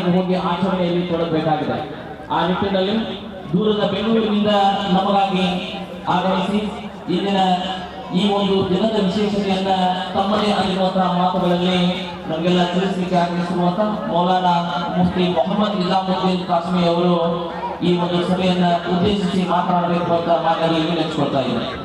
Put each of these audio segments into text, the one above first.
ಮನೆಗೆ ಹೋಗಿ ಆಚರಣೆಯಲ್ಲಿ ತೊಡಗಬೇಕಾಗಿದೆ. ಆ ನಿಟ್ಟಿನಲ್ಲಿ ದೂರದ ಬೆಂಗಳೂರಿನಿಂದ ನಮಗಾಗಿ ಆಗಮಿಸಿ ಇಂದಿನ ಈ ಒಂದು ದಿನದ ವಿಶೇಷತೆಯನ್ನ ತಮ್ಮದೇ ಆಗಿರುವಂತಹ ಮಾತುಗಳಲ್ಲಿ ನಮಗೆಲ್ಲ ತಿಳಿಸಲಿಕ್ಕೆ ಆಗಮಿಸಿರುವಂತಹ ಮೌಲಾನಾ ಮುಫ್ತಿ ಮೊಹಮ್ಮದ್ ನಿಜಾಮುದ್ದೀನ್ ಕಾಸ್ಮಿ ಅವರು ಈ ಒಂದು ಸಭೆಯನ್ನ ಉದ್ದೇಶಿಸಿ ಮಾತನಾಡಬೇಕು ಅಂತ ಮಾನ್ಯರಿಗೆ ನೆಚ್ಚಿಕೊಳ್ತಾ ಇದ್ದಾರೆ.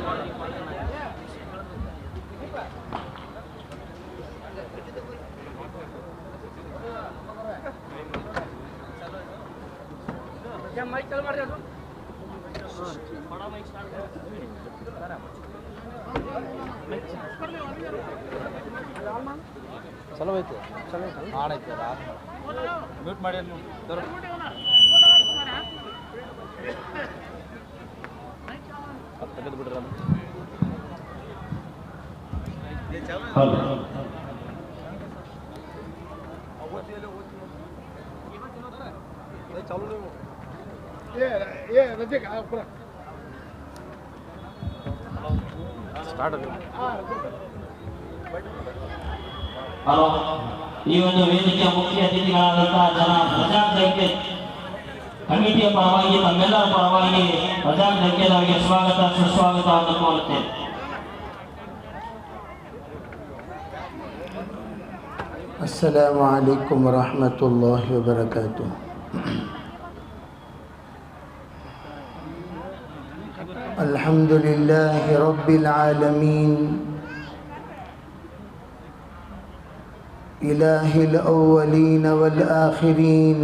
ಚಲೋ ಐತೆ ಮಾಡೈತೆ ಮ್ಯೂಟ್ ಮಾಡಿ ತೆಗೆದು ಬಿಡ್ರ ಚಲೋ ಸ್ಟಾರ್ಟ್ ಹಲೋ, ಈ ಒಂದು ವೇದಿಕೆಯ ಮುಖ್ಯ ಅತಿಥಿಗಳಾದಂತಹ ಪ್ರಜಾಜ್ಞೆ ಕಮಿಟಿಯ ಪರವಾಗಿ ತಮ್ಮೆಲ್ಲರ ಪರವಾಗಿ ಪ್ರಜಾಜ್ಞೆಯವರಿಗೆ ಸ್ವಾಗತ ಸುಸ್ವಾಗತ ಅಂದುಕೊಳ್ಳುತ್ತೇನೆ. السلام عليكم ورحمة الله وبركاته. الحمد لله رب العالمين إله الأولين والآخرين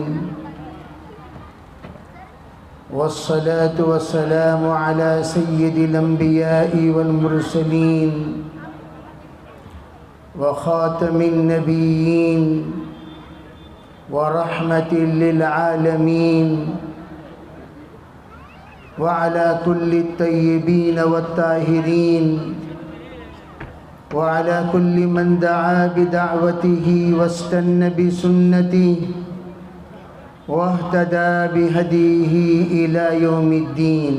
والصلاة والسلام على سيد الأنبياء والمرسلين وخاتم النبيين ورحمة للعالمين وعلى كل الطيبين والطاهرين وعلى كل من دعا بدعوته واستنى بسنته واهتدى بهديه إلى يوم الدين.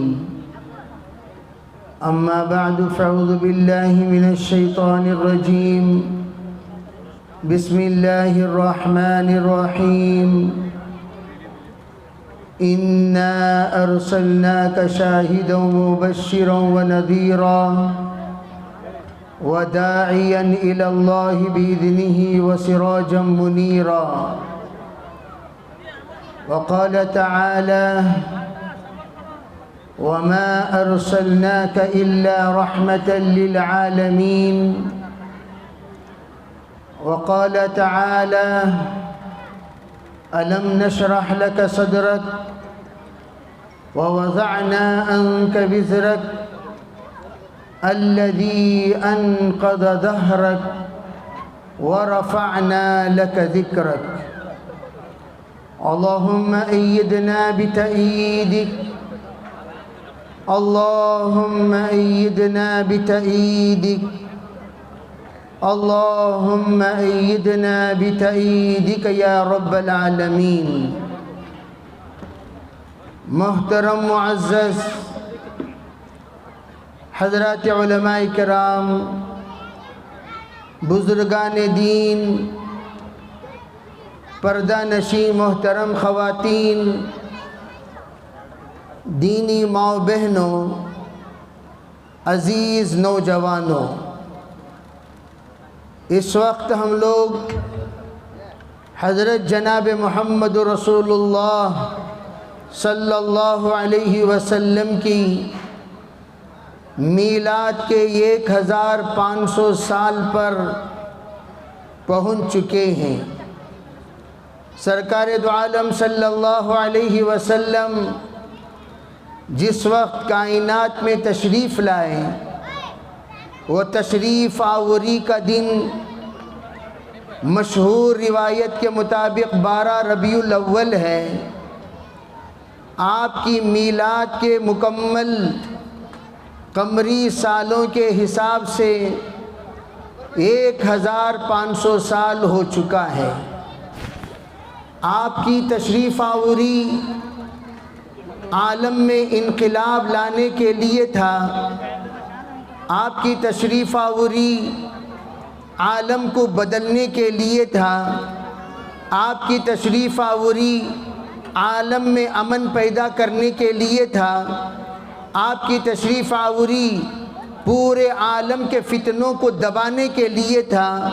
أما بعد فأعوذ بالله من الشيطان الرجيم. بسم الله الرحمن الرحيم. إنا أرسلناك شاهدا ومبشرا ونذيرا وداعيا إلى الله بإذنه وسراجا منيرا. وقال تعالى وما أرسلناك إلا رحمة للعالمين. وقال تعالى ألم نشرح لك صدرك ووضعنا عنك وزرك الذي أنقض ظهرك ورفعنا لك ذكرك. اللهم أيدنا بتأييدك، اللهم أيدنا بتأييدك، اللهم أيدنا بتأييدك يا رب العالمين. محترم معزز حضرات علماء کرام، بزرگان دین، پردہ نشی محترم خواتین، دینی ماؤ بہنوں، عزیز نوجوانوں، اس وقت ہم لوگ حضرت جناب محمد رسول اللہ صلی اللہ علیہ وسلم کی میلاد کے 1500 سال پر پہنچ چکے ہیں. سرکار دو عالم صلی اللہ علیہ وسلم جس وقت کائنات میں تشریف لائے، وہ تشریف آوری کا دن مشہور روایت کے مطابق 12 ربیع الاول ہے. آپ کی میلاد کے مکمل قمری سالوں کے حساب سے 1500 سال ہو چکا ہے. آپ کی تشریف آوری عالم میں انقلاب لانے کے لیے تھا. آپ کی تشریف آوری عالم کو بدلنے کے لیے تھا. آپ کی تشریف آوری عالم میں امن پیدا کرنے کے لیے تھا، آپ کی تشریف آوری پورے عالم کے فتنوں کو دبانے کے لیے تھا،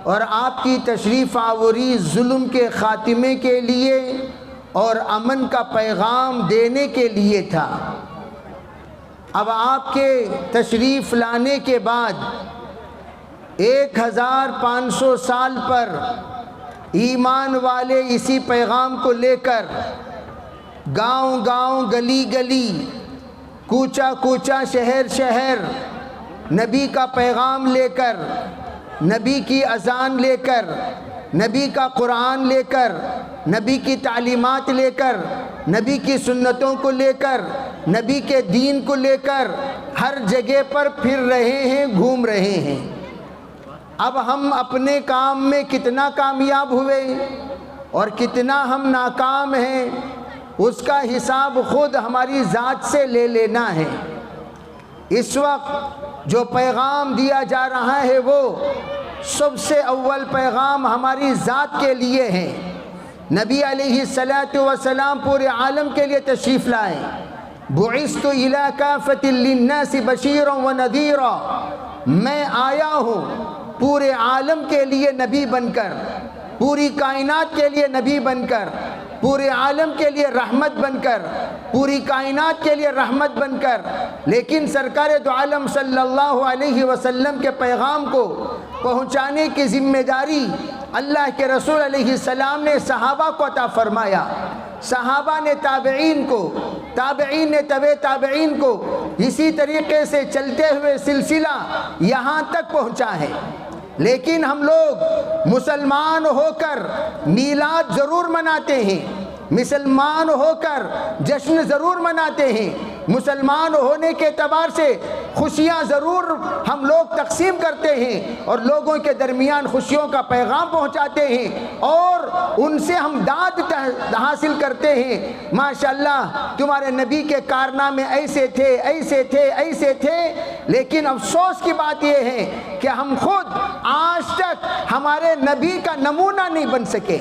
اور آپ کی تشریف آوری ظلم کے خاتمے کے لیے اور امن کا پیغام دینے کے لیے تھا۔ اب آپ کے تشریف لانے کے بعد 1500 سال پر ایمان والے اسی پیغام کو لے کر گاؤں گاؤں، گلی گلی، کوچہ کوچہ، شہر شہر نبی کا پیغام لے کر، نبی کی اذان لے کر، نبی کا قرآن لے کر، نبی کی تعلیمات لے کر، نبی کی سنتوں کو لے کر، نبی کے دین کو لے کر ہر جگہ پر پھر رہے ہیں، گھوم رہے ہیں۔ اب ہم اپنے کام میں کتنا کامیاب ہوئے اور کتنا ہم ناکام ہیں، اس کا حساب خود ہماری ذات سے لے لینا ہے۔ اس وقت جو پیغام دیا جا رہا ہے وہ سب سے اول پیغام ہماری ذات کے لیے ہے۔ نبی علیہ السلام پورے عالم کے لیے تشریف لائے۔ بعثت الی کافۃ للناس بشیرا ونذیرا، میں آیا ہوں پورے عالم کے لیے نبی بن کر، پوری کائنات کے لیے نبی بن کر، پورے عالم کے لیے رحمت بن کر، پوری کائنات کے لیے رحمت بن کر۔ لیکن سرکار دو عالم صلی اللہ علیہ وسلم کے پیغام کو پہنچانے کی ذمہ داری اللہ کے رسول علیہ السلام نے صحابہ کو عطا فرمایا، صحابہ نے تابعین کو، تابعین نے تبع تابعین کو، اسی طریقے سے چلتے ہوئے سلسلہ یہاں تک پہنچا ہے۔ لیکن ہم لوگ مسلمان ہو کر میلاد ضرور مناتے ہیں، مسلمان ہو کر جشن ضرور مناتے ہیں، مسلمان ہونے کے اعتبار سے خوشیاں ضرور ہم لوگ تقسیم کرتے ہیں اور لوگوں کے درمیان خوشیوں کا پیغام پہنچاتے ہیں اور ان سے ہم داد حاصل کرتے ہیں۔ ماشاءاللہ تمہارے نبی کے کارنامے ایسے تھے، ایسے تھے، ایسے تھے۔ لیکن افسوس کی بات یہ ہے کہ ہم خود آج تک ہمارے نبی کا نمونہ نہیں بن سکے۔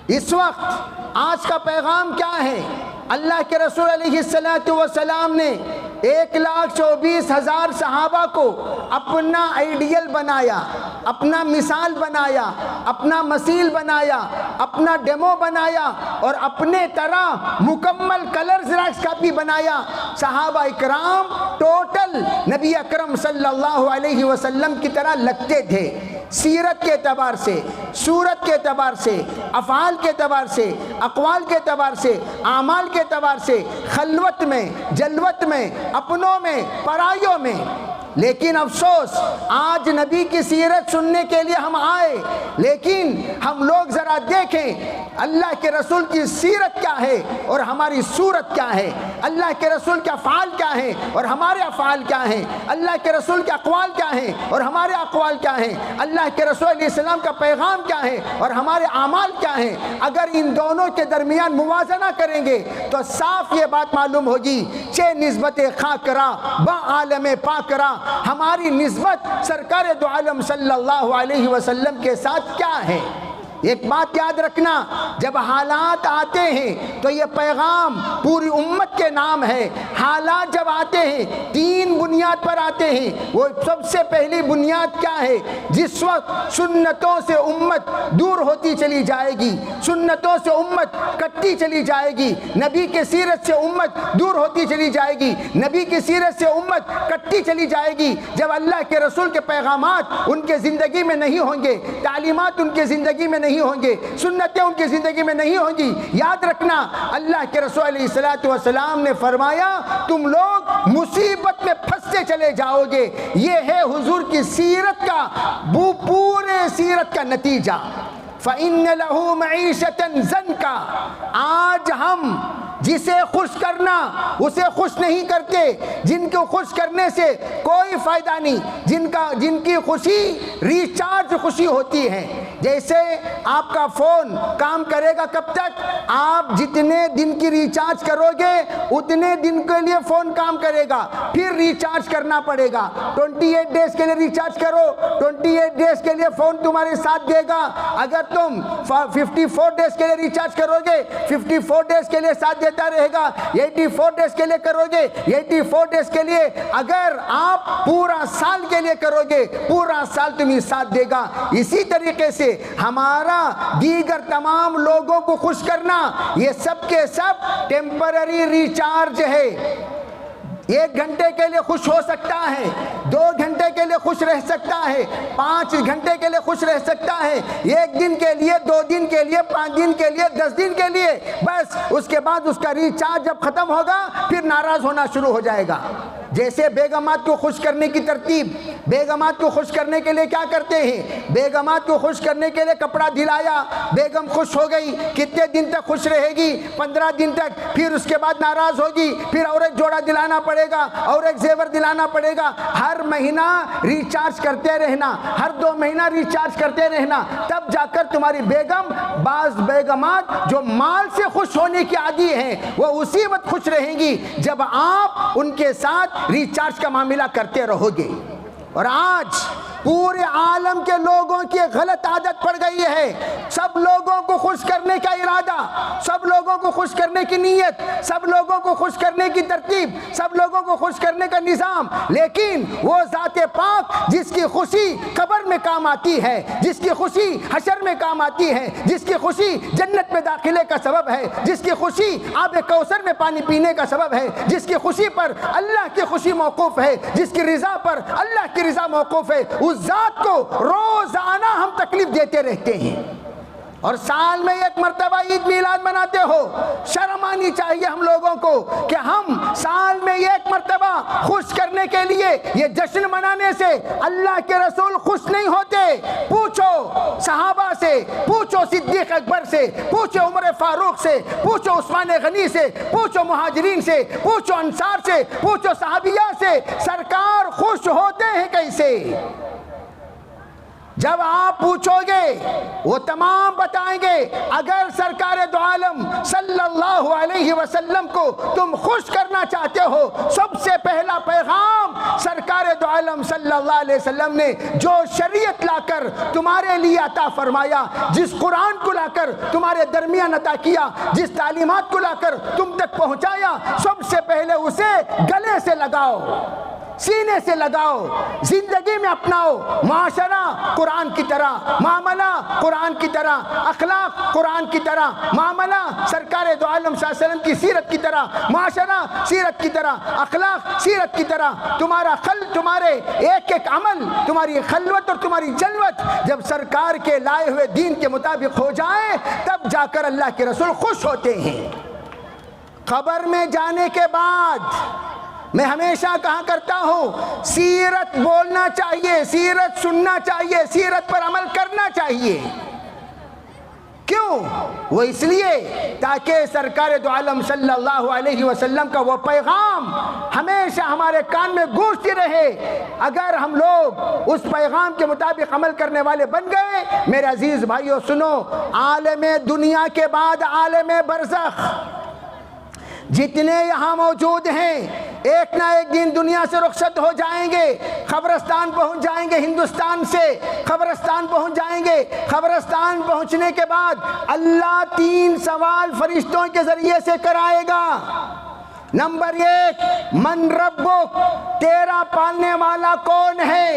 اس وقت آج کا پیغام کیا ہے؟ اللہ کے رسول علیہ السلام نے 1,24,000 صحابہ کو اپنا آئیڈیل بنایا، اپنا مثال بنایا، اپنا مثیل بنایا، اپنا ڈیمو بنایا اور اپنے طرح مکمل کلر زیراکس کاپی بنایا۔ صحابہ اکرام ٹوٹل نبی اکرم صلی اللہ علیہ وسلم کی طرح لگتے تھے، سیرت کے اعتبار سے، صورت کے اعتبار سے، افعال کے اعتبار سے، اقوال کے اعتبار سے، اعمال کے اعتبار سے، خلوت میں، جلوت میں، اپنوں میں، پرائیوں میں۔ لیکن افسوس آج نبی کی سیرت سننے کے لیے ہم آئے، لیکن ہم لوگ ذرا دیکھیں اللہ کے رسول کی سیرت کیا ہے اور ہماری صورت کیا ہے، اللہ کے رسول کے افعال کیا ہیں اور ہمارے افعال کیا ہیں، اللہ کے رسول کے اقوال کیا ہیں اور ہمارے اقوال کیا ہیں، اللہ کے رسول علیہ السلام کا پیغام کیا ہے اور ہمارے اعمال کیا ہیں۔ اگر ان دونوں کے درمیان موازنہ کریں گے تو صاف یہ بات معلوم ہوگی چہ نسبت خاکرا با عالم پاکرا، ہماری نسبت سرکار دو عالم صلی اللہ علیہ وسلم کے ساتھ کیا ہے۔ ایک بات یاد رکھنا، جب حالات آتے ہیں تو یہ پیغام پوری امت کے نام ہے۔ حالات جب آتے ہیں 3 بنیاد پر آتے ہیں۔ وہ سب سے پہلی بنیاد کیا ہے؟ جس وقت سنتوں سے امت دور ہوتی چلی جائے گی، سنتوں سے امت کٹتی چلی جائے گی، نبی کے سیرت سے امت دور ہوتی چلی جائے گی، نبی کی سیرت سے امت کٹتی چلی جائے گی، جب اللہ کے رسول کے پیغامات ان کے زندگی میں نہیں ہوں گے، تعلیمات ان کے زندگی میں نہیں ہوں گے، سنتیں ان کی زندگی میں نہیں ہوں گی۔ یاد رکھنا اللہ کے رسول علیہ السلام نے فرمایا تم لوگ مصیبت میں پھنستے چلے جاؤ گے۔ یہ ہے حضور کی سیرت کا، وہ پورے سیرت کا نتیجہ۔ فَإِنَّ لَهُ مَعِيشَةً زَنْكَ۔ آج ہم जिसे खुश करना उसे खुश नहीं करते, जिनको खुश करने से कोई फायदा नहीं, जिनकी खुशी रिचार्ज खुशी होती है। जैसे आपका फोन काम करेगा कब तक? आप जितने दिन की रिचार्ज करोगे उतने दिन के लिए फोन काम करेगा, फिर रिचार्ज करना पड़ेगा। 28 डेज के लिए रिचार्ज करो, 28 डेज के लिए फोन तुम्हारे साथ देगा। अगर तुम 54 डेज के लिए रिचार्ज करोगे, 54 डेज के लिए साथ देता रहेगा। 84 डेज के लिए करोगे, 84 डेज के लिए। अगर आप पूरा साल के लिए करोगे, पूरा साल तुम्हें साथ देगा। इसी तरीके से हमारा दीगर तमाम लोगों को खुश करना, ये सब के सब टेम्पररी रिचार्ज है। 1 घंटे के लिए खुश हो सकता है, 2 घंटे के लिए खुश रह सकता है, 5 घंटे के लिए खुश रह सकता है, 1 दिन के लिए, 2 दिन के लिए, 5 दिन के लिए, 10 दिन के लिए, बस। उसके बाद उसका रिचार्ज जब खत्म होगा फिर नाराज होना शुरू हो जाएगा। जैसे बेगमात को खुश करने की तरतीब, बेगमात को खुश करने के लिए क्या करते हैं? बेगमात को खुश करने के लिए कपड़ा दिलाया, बेगम खुश हो गई, कितने दिन तक खुश रहेगी? 15 दिन तक। फिर उसके बाद नाराज होगी, फिर और एक जोड़ा दिलाना पड़ेगा, और एक जेवर दिलाना पड़ेगा। हर महीना रिचार्ज करते रहना, हर 2 महीना रिचार्ज करते रहना, तब जाकर तुम्हारी बेगम, बाज बेगमात जो माल से खुश होने की आदी हैं, वो उसी वक्त खुश रहेंगी जब आप उनके साथ रिचार्ज का मामला करते रहोगे। और आज पूरे आलम के लोगों की गलत आदत पड़ गई है, सब लोगों को खुश करने का इरादा, सब लोगों को खुश करने की नीयत, सब लोगों को खुश करने की तरतीब, सब लोगों को खुश करने का निज़ाम, लेकिन वो ज़ाते पाक जिसकी खुशी कब्र में काम आती है, जिसकी खुशी हशर में काम आती है, जिसकी खुशी जन्नत में दाखिले का सबब है, जिसकी खुशी आब कौसर में पानी पीने का सबब है, जिसकी खुशी पर अल्लाह की खुशी मौकूफ़ है, जिसकी रिज़ा पर अल्लाह की रिज़ा मौकूफ़ है, उस ज़ात को रोज़ाना हम तकलीफ देते रहते हैं। और साल में 1 मरतबा ईद मिलाद मनाते हो। शर्म आनी चाहिए हम लोगों को कि हम साल में 1 मरतबा खुश करने के लिए, ये जश्न मनाने से अल्लाह के रसूल खुश नहीं होते। पूछो सहाबा से, पूछो सिद्दीक अकबर से, पूछो उमर फारूक से, पूछो उस्मान गनी से, पूछो मुहाजिरीन से, पूछो अंसार से, पूछो सहाबिया से, सरकार खुश होते हैं कैसे? जब आप पूछोगे वो तमाम बताएंगे। अगर सरकार दो आलम सल्लल्लाहु अलैहि वसल्लम को तुम खुश करना चाहते हो, सबसे पहला पैगाम सरकार दो आलम सल्लल्लाहु अलैहि वसल्लम ने जो शरीयत लाकर तुम्हारे लिए अता फरमाया, जिस कुरान को लाकर तुम्हारे दरमियान अता किया, जिस तालीमात को लाकर तुम तक पहुंचाया, सबसे पहले उसे गले से लगाओ, सीने से लगाओ, जिंदगी में अपनाओ। माशरा कुरान की तरह, मामला कुरान की तरह, अखलाक कुरान की तरह, मामला सरकार दो आलम सल्लल्लाहु अलैहि वसल्लम की सीरत की तरह, माशरा सीरत की तरह, अखलाक सीरत की तरह। तुम्हारे एक एक अमल, तुम्हारी खलवत और तुम्हारी जलवत जब सरकार के लाए हुए दीन के मुताबिक हो जाए, तब जाकर अल्लाह के रसूल खुश होते हैं। खबर में जाने के बाद मैं हमेशा कहा करता हूँ, सीरत बोलना चाहिए, सीरत सुनना चाहिए, सीरत पर अमल करना चाहिए। क्यों? वो इसलिए ताकि सरकार दो आलम सल्लल्लाहु अलैहि वसल्लम का वो पैगाम हमेशा हमारे कान में गूंजती रहे। अगर हम लोग उस पैगाम के मुताबिक अमल करने वाले बन गए, मेरे अजीज भाइयों सुनो, आलम दुनिया के बाद आलम बरज़ख जितने यहाँ मौजूद हैं, एक ना एक दिन दुनिया से रुखसत हो जाएंगे, कब्रिस्तान पहुँच जाएंगे, हिंदुस्तान से कब्रिस्तान पहुँच जाएंगे। कब्रिस्तान पहुँचने के बाद अल्लाह 3 सवाल फरिश्तों के ज़रिए से कराएगा। नंबर 1, मन रब्बुक, तेरा पालने वाला कौन है?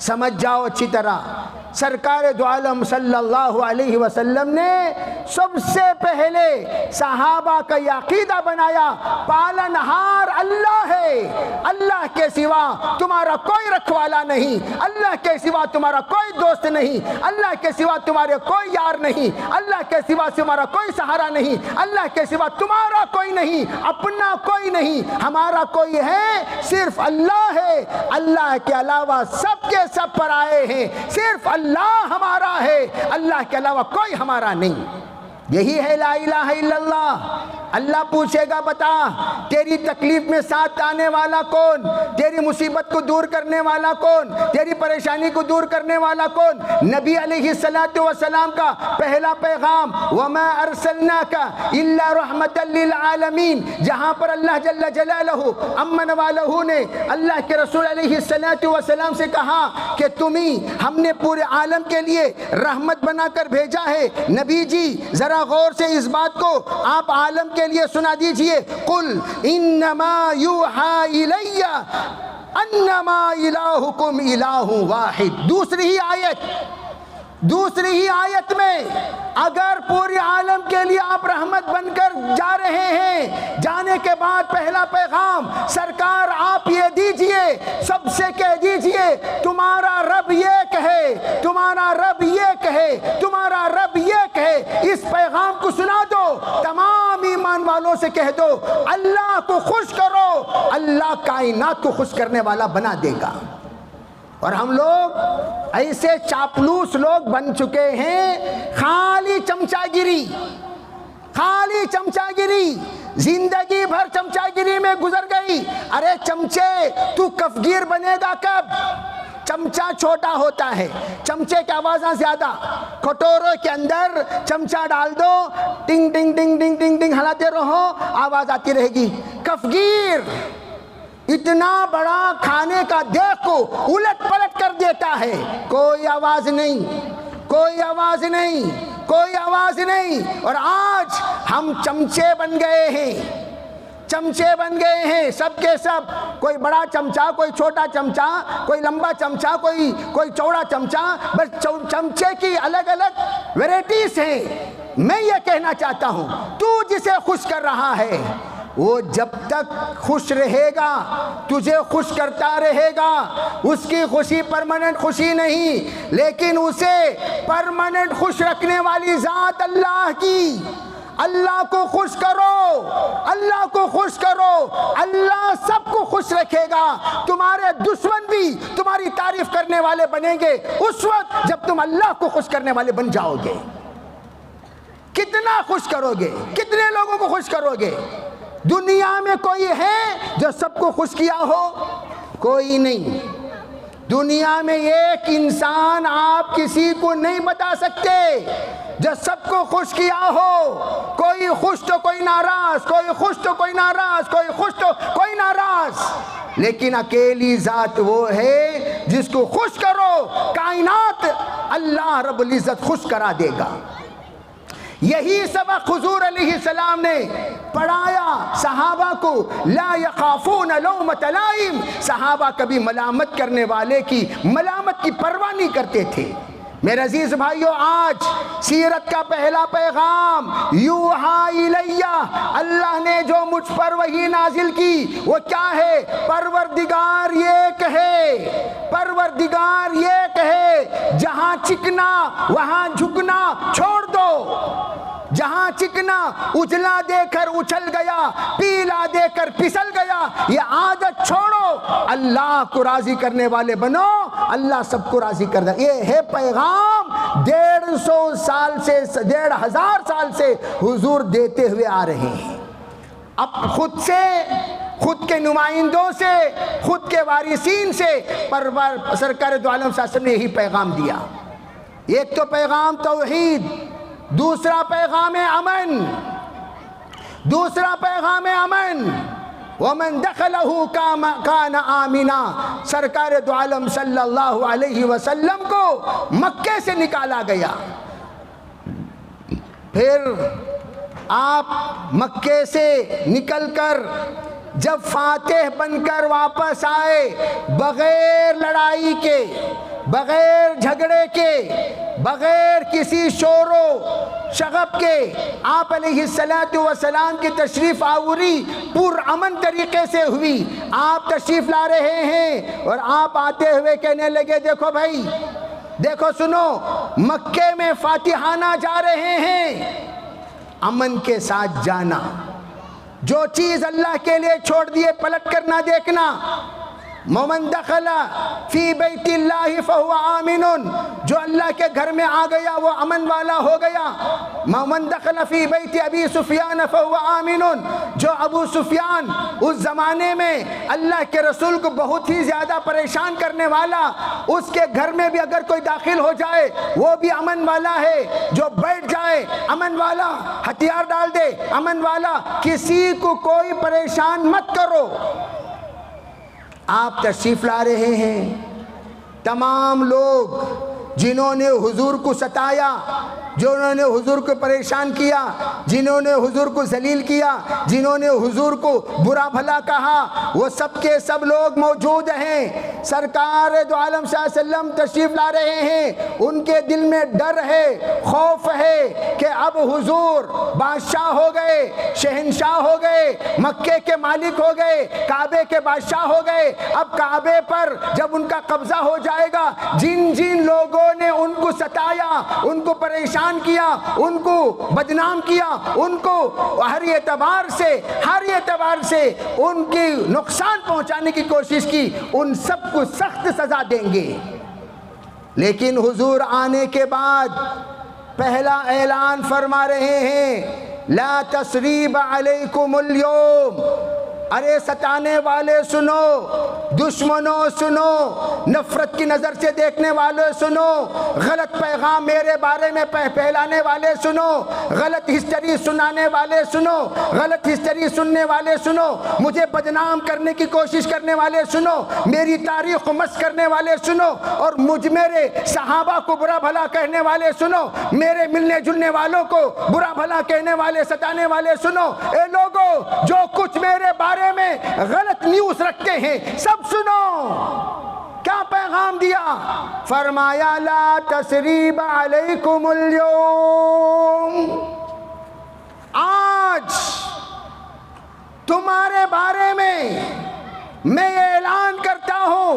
समझ जाओ अच्छी तरह, सरकार दो आलम सल्लल्लाहु अलैहि वसल्लम ने सबसे पहले सहाबा का ये अकीदा बनाया, पालनहार अल्लाह है, अल्लाह के सिवा तुम्हारा कोई रखवाला नहीं, अल्लाह के सिवा तुम्हारा कोई दोस्त नहीं, अल्लाह के सिवा तुम्हारे कोई यार नहीं, अल्लाह के सिवा तुम्हारा कोई सहारा नहीं, अल्लाह के सिवा तुम्हारा कोई नहीं, अपना कोई नहीं, हमारा कोई है, सिर्फ अल्लाह है। अल्लाह के अलावा सबके सब पर आए हैं, सिर्फ अल्लाह हमारा है, अल्लाह के अलावा कोई हमारा नहीं। یہی ہے لا الہ الا اللہ۔ اللہ پوچھے گا بتا تیری تکلیف میں ساتھ آنے والا کون، تیری مصیبت کو دور کرنے والا کون، تیری پریشانی کو دور کرنے والا کون؟ نبی علیہ السلام کا پہلا پیغام وما ارسلناک الا رحمتا للعالمین، جہاں پر اللہ جل جلالہ امن والہ نے اللہ کے رسول علیہ السلام سے کہا کہ تمہیں ہم نے پورے عالم کے لیے رحمت بنا کر بھیجا ہے۔ نبی جی ذرا غور سے اس بات کو آپ عالم کے لیے سنا دیجئے، قل انما یوحی الی انما الہکم الہ واحد۔ دوسری ہی آیت میں اگر پورے عالم کے لیے آپ رحمت بن کر جا رہے ہیں، جانے کے بعد پہلا پیغام سرکار آپ یہ دیجئے، سب سے کہہ دیجئے تمہارا رب یہ کہے، تمہارا رب یہ کہے، تمہارا رب یہ کہے۔ اس پیغام کو سنا دو، تمام ایمان والوں سے کہہ دو اللہ کو خوش کرو، اللہ کائنات کو خوش کرنے والا بنا دے گا۔ اور ہم لوگ ایسے چاپلوس لوگ بن چکے ہیں، خالی چمچا گیری، زندگی بھر چمچا گیری میں گزر گئی۔ ارے چمچے تو کفگیر بنے گا کب؟ چمچا چھوٹا ہوتا ہے، چمچے کی آوازاں زیادہ، کٹوروں کے اندر چمچا ڈال دو، ٹنگ ٹنگ ٹنگ ٹنگ ٹنگ ٹنگ ہلاتے رہو، آواز آتی رہے گی۔ کفگیر اتنا بڑا کھانے کا دیگ کو الٹ پلٹ کر دیتا ہے، کوئی آواز نہیں، کوئی آواز نہیں، کوئی آواز نہیں۔ اور آج ہم چمچے بن گئے ہیں، سب کے سب، کوئی بڑا چمچا، کوئی چھوٹا چمچا، کوئی لمبا چمچا، کوئی چوڑا چمچا، بس چمچے کی الگ الگ ویرائٹیز ہیں۔ میں یہ کہنا چاہتا ہوں تو جسے خوش کر رہا ہے وہ جب تک خوش رہے گا تجھے خوش کرتا رہے گا۔ اس کی خوشی پرماننٹ خوشی نہیں، لیکن اسے پرماننٹ خوش رکھنے والی ذات اللہ کی۔ اللہ کو خوش کرو، اللہ کو خوش کرو، اللہ سب کو خوش رکھے گا۔ تمہارے دشمن بھی تمہاری تعریف کرنے والے بنیں گے اس وقت جب تم اللہ کو خوش کرنے والے بن جاؤ گے۔ کتنا خوش کرو گے، کتنے لوگوں کو خوش کرو گے؟ دنیا میں کوئی ہے جو سب کو خوش کیا ہو؟ کوئی نہیں۔ دنیا میں ایک انسان آپ کسی کو نہیں بتا سکتے جو سب کو خوش کیا ہو۔ کوئی خوش تو کوئی ناراض، کوئی خوش تو کوئی ناراض، کوئی خوش تو کوئی ناراض، لیکن اکیلی ذات وہ ہے جس کو خوش کرو کائنات اللہ رب العزت خوش کرا دے گا۔ یہی سبق حضور علیہ السلام نے پڑھایا صحابہ کو، لا یخافون لومۃ لائم۔ صحابہ کبھی ملامت کرنے والے کی ملامت کی پرواہ نہیں کرتے تھے۔ میرے عزیز بھائیو، آج سیرت کا پہلا پیغام یوحی الیہ، اللہ نے جو مجھ پر وحی نازل کی وہ کیا ہے؟ پروردگار یہ کہے، پروردگار یہ کہے جہاں چکنا وہاں جھکنا چھوڑ دو، جہاں چکنا اجلا دے کر اچھل گیا، پیلا دے کر پسل گیا، یہ عادت چھوڑو، اللہ کو راضی کرنے والے بنو، اللہ سب کو راضی کر دے۔ یہ ہے پیغام 150 سال سے 1500 سال سے حضور دیتے ہوئے آ رہے ہیں۔ اب خود سے، خود کے نمائندوں سے، خود کے وارثین سے سرکار دو عالم صلی اللہ علیہ وسلم نے یہی پیغام دیا۔ ایک تو پیغام توحید، دوسرا پیغام امن، دوسرا پیغام امن، ومن دخلہ کان آمنا۔ سرکار دو عالم صلی اللہ علیہ وسلم کو مکے سے نکالا گیا، پھر آپ مکے سے نکل کر جب فاتح بن کر واپس آئے، بغیر لڑائی کے، بغیر جھگڑے کے، بغیر کسی شور و شغب کے، آپ علیہ السلام کی تشریف آوری پرامن طریقے سے ہوئی۔ آپ تشریف لا رہے ہیں اور آپ آتے ہوئے کہنے لگے دیکھو بھائی، دیکھو سنو، مکے میں فاتحانہ جا رہے ہیں، امن کے ساتھ جانا، جو چیز اللہ کے لیے چھوڑ دیے پلٹ کر نہ دیکھنا، मोमन दखला फी बैतिल्लाहि फहुवा आमिनुन, जो अल्लाह के घर में आ गया वो अमन वाला हो गया। मोमन दखला फी बैति अबी सुफियान फहुवा आमिनुन, जो अबू सुफियान उस ज़माने में अल्लाह के रसूल को बहुत ही ज़्यादा परेशान करने वाला, उसके घर में भी अगर कोई दाखिल हो जाए वो भी अमन वाला है। जो बैठ जाए अमन वाला, हथियार डाल दे अमन वाला, किसी को कोई परेशान मत करो। आप तशरीफ़ ला रहे हैं, तमाम लोग जिन्होंने हुजूर को सताया, जिन्होंने हुजूर को परेशान किया, जिन्होंने हुजूर को जलील किया, जिन्होंने हुजूर को बुरा भला कहा, वो सब के सब लोग मौजूद हैं। सरकार दो आलम सल्लल्लाहु अलैहि वसल्लम तशरीफ़ ला रहे हैं, उनके दिल में डर है, खौफ है कि अब हुजूर बादशाह हो गए, शहनशाह हो गए, मक्के के मालिक हो गए, काबे के बादशाह हो गए। अब काबे पर जब उनका कब्जा हो जाएगा, जिन जिन लोगों ने उनको सताया, उनको परेशान किया, उनको बदनाम किया, उनको हर एतबार से उनकी नुकसान पहुंचाने की कोशिश की, उन सबको सख्त सजा देंगे। लेकिन हुजूर आने के बाद पहला ऐलान फरमा रहे हैं, ला तसरीब अलैकुमुल यौम। अरे सताने वाले सुनो, दुश्मनों सुनो, नफरत की नज़र से देखने वाले सुनो, गलत पैगाम मेरे बारे में फैलाने वाले सुनो, गलत हिस्ट्री सुनाने वाले सुनो, गलत हिस्ट्री सुनने वाले सुनो, मुझे बदनाम करने की कोशिश करने वाले सुनो, मेरी तारीख को मस्त करने वाले सुनो, और मेरे सहाबा को बुरा भला कहने वाले सुनो, मेरे मिलने जुलने वालों को बुरा भला कहने वाले, सताने वाले सुनो। ए लोगो, जो कुछ मेरे बारे में गलत न्यूज़ रखते हैं सब सुनो। क्या पैगाम दिया? फरमाया ला तसरीब अलैकुमुल यौम। आज तुम्हारे बारे में मैं ये ऐलान करता हूं,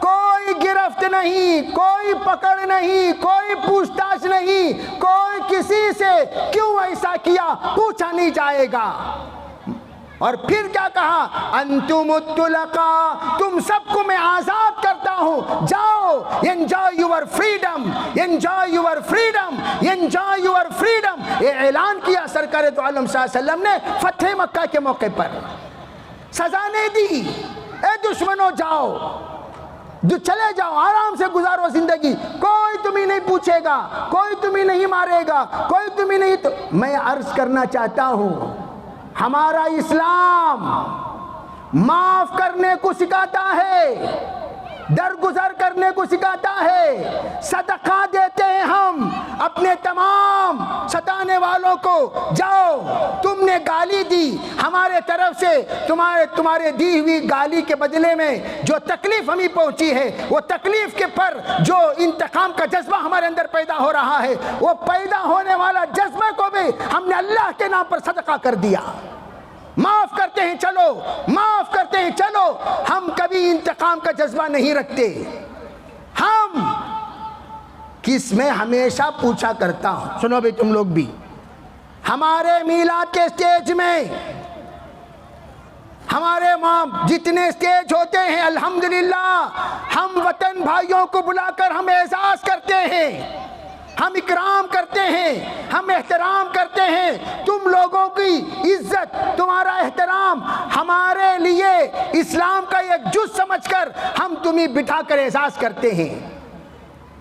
कोई गिरफ्त नहीं, कोई पकड़ नहीं, कोई पूछताछ नहीं, कोई किसी से क्यों ऐसा किया पूछा नहीं जाएगा। और फिर क्या कहा? अंतुमुत्तुलका, तुम सबको मैं आजाद करता हूं, जाओ, enjoy your freedom, enjoy your freedom, enjoy your freedom. ये ऐलान किया सरकार दो आलम सल्लल्लाहु अलैहि वसल्लम ने फतेह मक्का के मौके पर। सजा नहीं दी, ए दुश्मनों जाओ, जो चले जाओ, आराम से गुजारो जिंदगी, कोई तुम्हें नहीं पूछेगा, कोई तुम्हें नहीं मारेगा, कोई तुम्हें नहीं। तो मैं अर्ज करना चाहता हूं, हमारा इस्लाम माफ करने को सिखाता है, दरगुजर करने को सिखाता है, सदका देते हैं हम अपने तमाम सताने वालों को। जाओ, तुमने गाली दी हमारे तरफ से, तुम्हारे दी हुई गाली के बदले में जो तकलीफ हमें पहुंची है, वो तकलीफ के पर जो इंतकाम का जज्बा हमारे अंदर पैदा हो रहा है, वो पैदा होने वाला जज्बे को भी हमने अल्लाह के नाम पर सदका कर दिया। माफ करते हैं चलो, माफ करते हैं चलो। हम कभी इंतकाम का जज्बा नहीं रखते। हम किस में हमेशा पूछा करता हूं, सुनो भाई तुम लोग भी, हमारे मीलाद के स्टेज में हमारे मां जितने स्टेज होते हैं, अल्हम्दुलिल्लाह हम वतन भाइयों को बुलाकर हम एहसास करते हैं, हम इकराम करते हैं, हम एहतराम करते हैं। तुम लोगों की इज्जत, तुम्हारा एहतराम हमारे लिए इस्लाम का एक जुज़ समझकर हम तुम्हें बिठाकर एहसास करते हैं।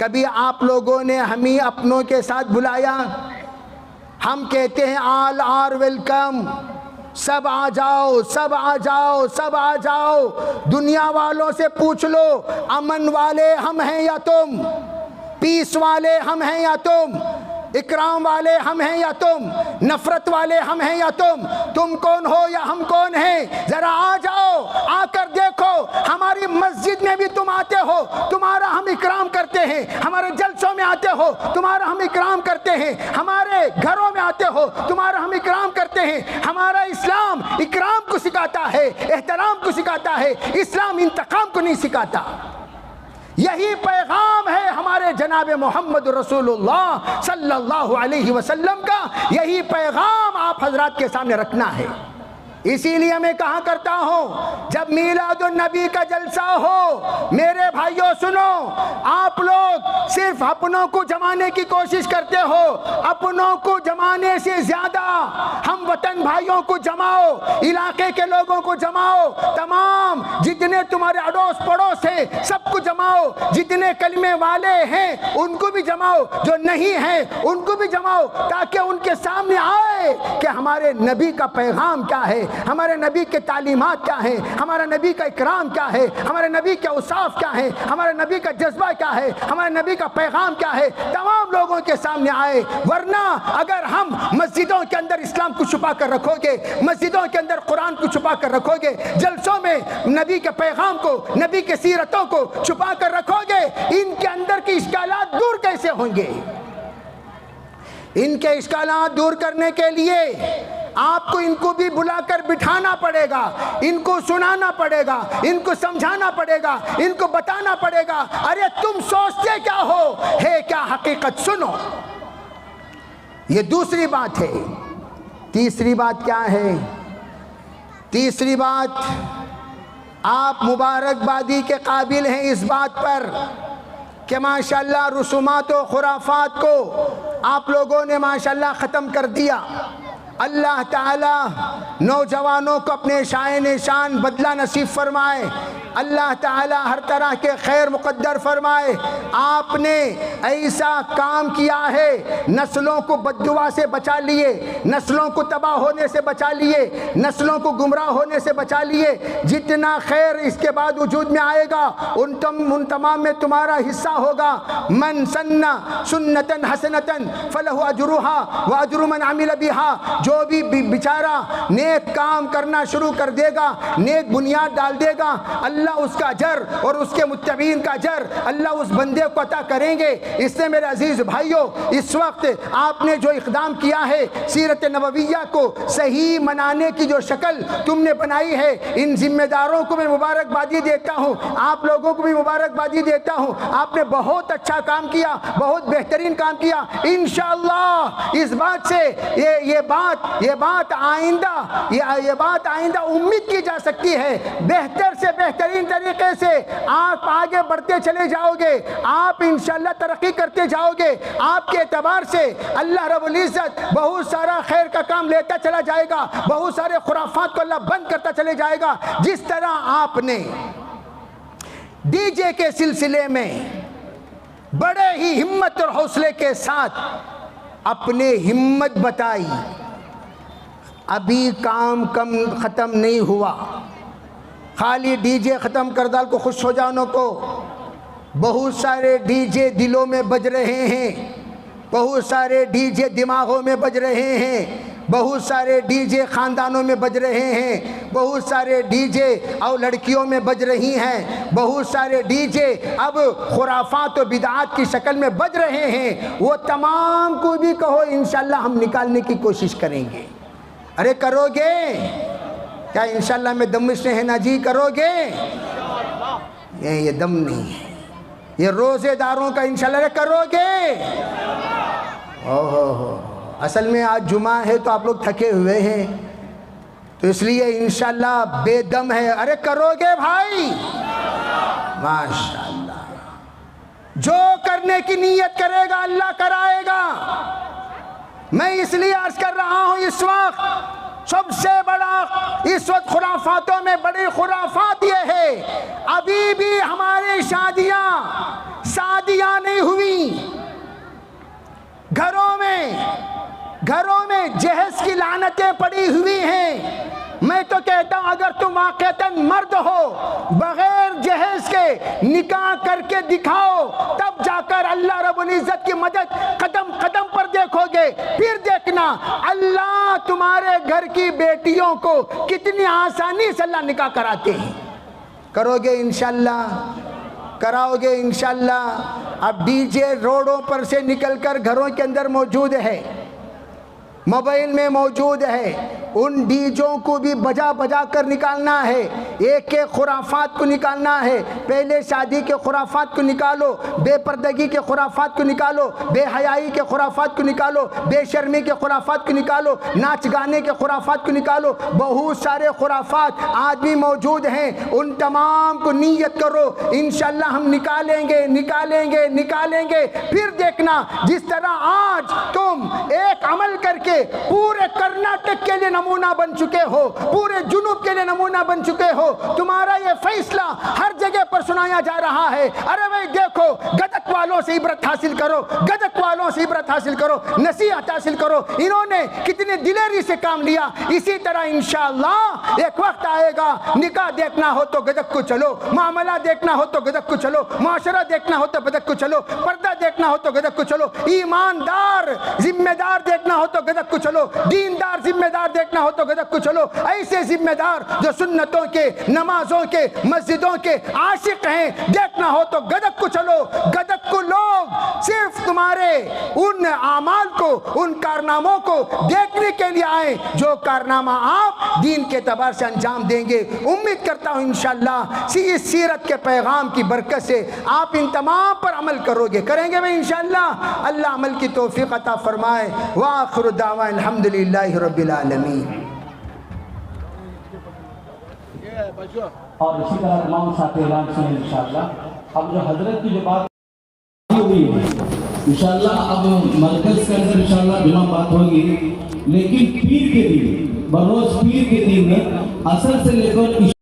कभी आप लोगों ने हमें अपनों के साथ बुलाया? हम कहते हैं ऑल आर वेलकम, सब आ जाओ, सब आ जाओ, सब आ जाओ। दुनिया वालों से पूछ लो, अमन वाले हम हैं या तुम? पीस वाले हम हैं या तुम? इकराम वाले हम हैं या तुम? नफरत वाले हम हैं या तुम कौन हो या हम कौन हैं? जरा आ जाओ, आकर देखो, हमारी मस्जिद में भी तुम आते हो, तुम्हारा हम इकराम करते हैं, हमारे जलसों में आते हो, तुम्हारा हम इकराम करते हैं, हमारे घरों में आते हो, तुम्हारा हम इकराम करते हैं। हमारा इस्लाम इकराम को सिखाता है, एहतराम को सिखाता है, इस्लाम इंतकाम को नहीं सिखाता। यही पैगाम है हमारे जनाब मोहम्मद रसूलुल्लाह सल्लल्लाहु अलैहि वसल्लम का। यही पैगाम आप हजरात के सामने रखना है। इसीलिए मैं कहा करता हूं, जब मीलादुन्नबी का जलसा हो, मेरे भाइयों सुनो, आप लोग सिर्फ अपनों को जमाने की कोशिश करते हो। अपनों को जमाने से ज्यादा हम वतन भाइयों को जमाओ, इलाके के लोगों को जमाओ, तमाम जितने तुम्हारे अड़ोस पड़ोस है सबको जमाओ, जितने कलमे वाले हैं उनको भी जमाओ, जो नहीं हैं उनको भी जमाओ, ताकि उनके सामने आए कि हमारे नबी का पैगाम क्या है, हमारे नबी के तालीमात क्या है, हमारा नबी का इकराम क्या है, हमारे नबी के औसाफ क्या है, हमारे नबी का जज्बा क्या है, हमारे नबी का पैगाम क्या है, तमाम लोगों के सामने आए। वरना अगर हम मस्जिदों के अंदर इस्लाम को छुपा कर रखोगे, मस्जिदों के अंदर कुरान को छुपा कर रखोगे, जलसों में नबी के पैगाम को, नबी के सीरतों को छुपा कर रखोगे, इनके अंदर की इश्कालात दूर कैसे होंगे? इनके इश्कालात दूर करने के लिए आपको इनको भी बुलाकर बिठाना पड़ेगा, इनको सुनाना पड़ेगा, इनको समझाना पड़ेगा, इनको बताना पड़ेगा, अरे तुम सोचते क्या हो, है क्या हकीकत सुनो। ये दूसरी बात है। तीसरी बात क्या है? तीसरी बात, आप मुबारकबादी के काबिल हैं इस बात पर कि माशाल्लाह रसूमात और खुराफात को आप लोगों ने माशाल्लाह ख़त्म कर दिया। अल्लाह ताला नौजवानों को अपने शान शान बदला नसीब फरमाए, अल्लाह ताला हर तरह के खैर मुक़द्दर फरमाए। आपने ऐसा काम किया है, नस्लों को बद्दुआ से बचा लिए, नस्लों को तबाह होने से बचा लिए, नस्लों को गुमराह होने से बचा लिए। जितना खैर इसके बाद वजूद में आएगा उन तमाम में तुम्हारा हिस्सा होगा। मन सन्ना सुन्नतन हसनतन फलहु अजरुहा व अजरु मन अमिल बिहा। जो भी बेचारा नेक काम करना शुरू कर देगा, नेक बुनियाद डाल देगा, अल्लाह उसका अजर और उसके मुत्तबीन का अजर अल्लाह उस बंदे को अता करेंगे। इससे मेरे अजीज भाइयों, इस वक्त आपने जो इक़दाम किया है, सीरत नबविया को सही मनाने की जो शक्ल तुमने बनाई है, इन जिम्मेदारों को मैं मुबारकबादी देता हूँ, आप लोगों को भी मुबारकबादी देता हूँ। आपने बहुत अच्छा काम किया, बहुत बेहतरीन काम किया। इंशाअल्लाह इस बात से ये बात आइंदा उम्मीद की जा सकती है, बेहतर से बेहतरीन तरीके से आप आगे बढ़ते चले जाओगे, आप इंशाअल्लाह तरक्की करते जाओगे। आपके एतबार से अल्लाह रब्बुल इज़्ज़त बहुत सारा खैर का काम लेता चला जाएगा, बहुत सारे खुराफात को अल्लाह बंद करता चले जाएगा। जिस तरह आपने डीजे के सिलसिले में बड़े ही हिम्मत और हौसले के साथ अपने हिम्मत बताई, अभी काम कम ख़त्म नहीं हुआ। खाली डीजे ख़त्म कर डाल को खुश हो जाने को, बहुत सारे डीजे दिलों में बज रहे हैं, बहुत सारे डीजे दिमागों में बज रहे हैं, बहुत सारे डीजे ख़ानदानों में बज रहे हैं, बहुत सारे डीजे और लड़कियों में बज रही हैं, बहुत सारे डीजे अब खुराफात और बिदात की शक्ल में बज रहे हैं। वो तमाम को भी कहो इंशाअल्लाह हम निकालने की कोशिश करेंगे। अरे करोगे क्या? इंशाअल्लाह में दमिश है ना जी, करोगे? ये दम नहीं है, ये रोज़ेदारों का इंशाअल्लाह करोगे। ओहो, असल में आज जुमा है तो आप लोग थके हुए हैं, तो इसलिए इंशाअल्लाह बेदम है। अरे करोगे भाई? माशाअल्लाह, जो करने की नीयत करेगा अल्लाह कराएगा। मैं इसलिए अर्ज कर रहा हूँ, इस वक्त सबसे बड़ा, इस वक्त खुराफातों में बड़ी खुराफात ये है, अभी भी हमारी शादियाँ नहीं हुई। घरों में जहेज की लानतें पड़ी हुई हैं। मैं तो कहता हूँ अगर तुम वाक़तन मर्द हो, बगैर जहेज के निकाह करके दिखाओ, तब जाकर अल्लाह रब्बुल इज़्ज़त की मदद कदम कदम पर देखोगे। फिर देखना अल्लाह तुम्हारे घर की बेटियों को कितनी आसानी से अल्लाह निकाह कराते हैं। करोगे इंशाअल्लाह? कराओगे इंशाअल्लाह? अब डीजे रोडों पर से निकलकर घरों के अंदर मौजूद है, मोबाइल में मौजूद है, उन डीजों को भी बजा बजा कर निकालना है, एक एक खुराफात को निकालना है। पहले शादी के खुराफात को निकालो, बेपर्दगी के खुराफात को निकालो, बेहयाई के खुराफात को निकालो, बेशर्मी के खुराफात को निकालो, नाच गाने के खुराफात को निकालो। बहुत सारे खुराफात आज भी मौजूद हैं, उन तमाम को नियत करो, इंशाअल्लाह हम निकालेंगे निकालेंगे निकालेंगे। फिर देखना जिस तरह आज तुम एक अमल करके पूरे कर्नाटक के लिए नमूना बन चुके हो, पूरे जुनूब के लिए नमूना बन चुके हो, तुम्हारा ये फैसला हर जगह पर सुनाया जा रहा है। अरे भाई देखो, गदक वालों से इबरत हासिल करो, गदक वालों से इबरत हासिल करो, नसीहत हासिल करो। इन्होंने कितने दिलेरी से काम लिया। इसी तरह इंशाअल्लाह एक वक्त आएगा, निकाह देखना हो तो गदक को चलो, मामला देखना हो तो गदक को चलो, माशरा देखना हो तो गदक को चलो, पर्दा देखना हो तो गदक को चलो, ईमानदार जिम्मेदार देखना हो तो गदक को चलो, दीनदार जिम्मेदार देखना हो तो गदक को चलो। ऐसे जिम्मेदार जो सुन्नतों के, नमाजों के, मस्जिदों के आशिक हैं, देखना हो तो गदक को चलो। गदक को लोग सिर्फ तुम्हारे उन आमाल को, उन कारनामों को देखने के लिए आए जो कारनामा आप दीन के तबार से अंजाम देंगे। उम्मीद करता हूँ इंशाअल्लाह इस सीरत के पैगाम की बरकत से आप इन तमाम पर अमल करोगे, करेंगे भाई इंशाअल्लाह। अल्लाह अमल की तौफीक अता फरमाए। व आखिर दावा अल्हम्दुलिल्लाहि रब्बिल आलमीन। और इसी तरह तमाम साथी ऐलान से इंशाअल्लाह अब जो हजरत की जो बात हुई है इंशाअल्लाह, अब मरकज के अंदर इंशाअल्लाह जुमा बात होगी, लेकिन पीर के दिन, बरोज पीर के दिन असर से लेकर